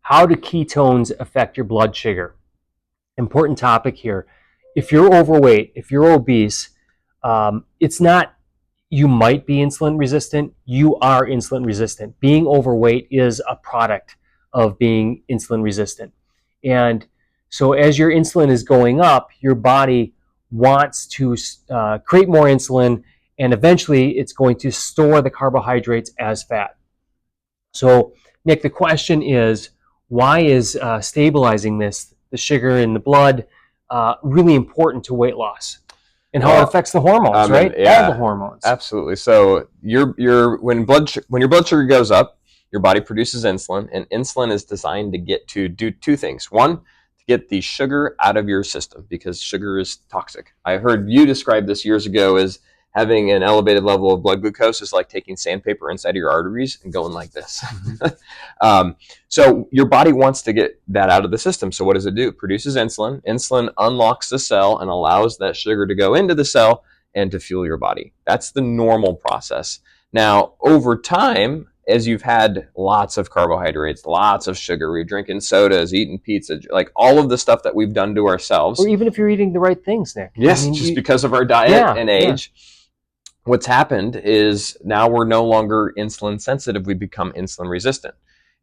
How do ketones affect your blood sugar? Important topic here. If you're overweight, if you're obese, it's not you might be insulin resistant, you are insulin resistant. Being overweight is a product of being insulin resistant. And so as your insulin is going up, your body wants to create more insulin, and eventually it's going to store the carbohydrates as fat. So, Nick, the question is, why is stabilizing the sugar in the blood, really important to weight loss? And how it affects the hormones, right? Yeah, all the hormones. Absolutely. So when your blood sugar goes up, your body produces insulin, and insulin is designed to do two things. One, to get the sugar out of your system, because sugar is toxic. I heard you describe this years ago as having an elevated level of blood glucose is like taking sandpaper inside of your arteries and going like this. So your body wants to get that out of the system. So what does it do? It produces insulin. Insulin unlocks the cell and allows that sugar to go into the cell and to fuel your body. That's the normal process. Now, over time, as you've had lots of carbohydrates, lots of sugar, you're drinking sodas, eating pizza, like all of the stuff that we've done to ourselves. Or even if you're eating the right things, Nick. Yes, just because of our diet and age. What's happened is now we're no longer insulin sensitive. We become insulin resistant.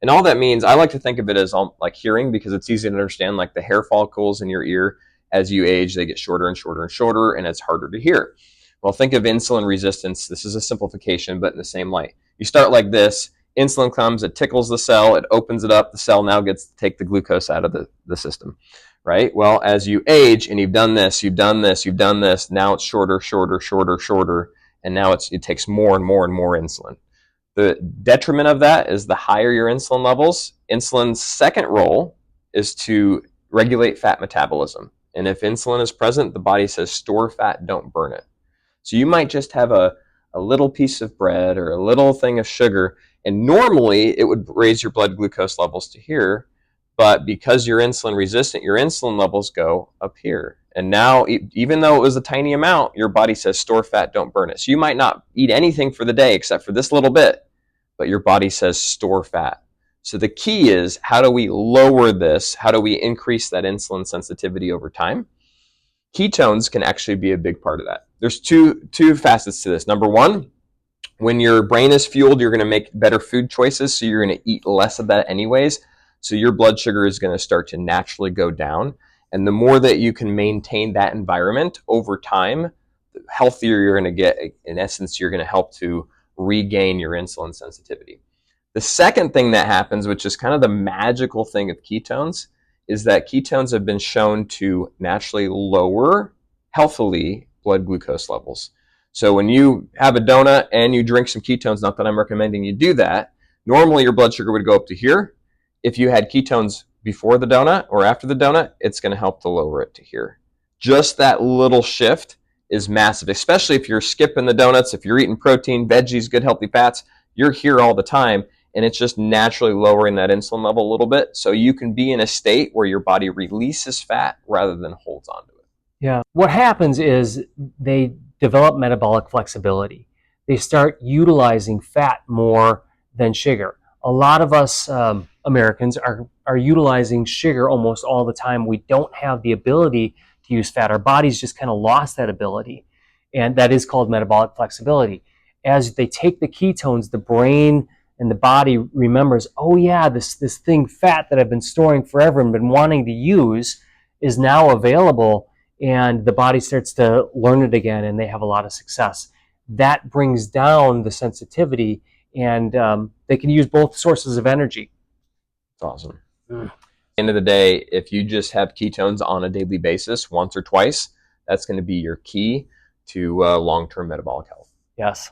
And all that means, I like to think of it as like hearing, because it's easy to understand, like the hair follicles in your ear, as you age, they get shorter and shorter and shorter, and it's harder to hear. Well, think of insulin resistance. This is a simplification, but in the same light. You start like this, insulin comes, it tickles the cell, it opens it up, the cell now gets to take the glucose out of the system, right? Well, as you age and you've done this, now it's shorter, and now it takes more and more and more insulin. The detriment of that is the higher your insulin levels, insulin's second role is to regulate fat metabolism. And if insulin is present, the body says, store fat, don't burn it. So you might just have a little piece of bread or a little thing of sugar, and normally it would raise your blood glucose levels to here, but because you're insulin resistant, your insulin levels go up here. And now, even though it was a tiny amount, your body says, store fat, don't burn it. So you might not eat anything for the day except for this little bit, but your body says, store fat. So the key is, how do we lower this? How do we increase that insulin sensitivity over time? Ketones can actually be a big part of that. There's two facets to this. Number one, when your brain is fueled, you're going to make better food choices, so you're going to eat less of that anyways. So your blood sugar is going to start to naturally go down. And the more that you can maintain that environment over time, the healthier you're going to get. In essence, you're going to help to regain your insulin sensitivity. The second thing that happens, which is kind of the magical thing of ketones, is that ketones have been shown to naturally lower, healthily, blood glucose levels. So when you have a donut and you drink some ketones, not that I'm recommending you do that, normally your blood sugar would go up to here. If you had ketones before the donut or after the donut, it's going to help to lower it to here. Just that little shift is massive, especially if you're skipping the donuts, if you're eating protein, veggies, good healthy fats, you're here all the time, and it's just naturally lowering that insulin level a little bit, so you can be in a state where your body releases fat rather than holds onto it. Yeah. What happens is they develop metabolic flexibility. They start utilizing fat more than sugar. A lot of us Americans are utilizing sugar almost all the time. We don't have the ability to use fat. Our bodies just kind of lost that ability, and that is called metabolic flexibility. As they take the ketones, the brain and the body remembers, oh yeah, this thing, fat, that I've been storing forever and been wanting to use is now available, and the body starts to learn it again, and they have a lot of success. That brings down the sensitivity, and they can use both sources of energy. It's awesome. At the end of the day, if you just have ketones on a daily basis, once or twice, that's going to be your key to long-term metabolic health. Yes.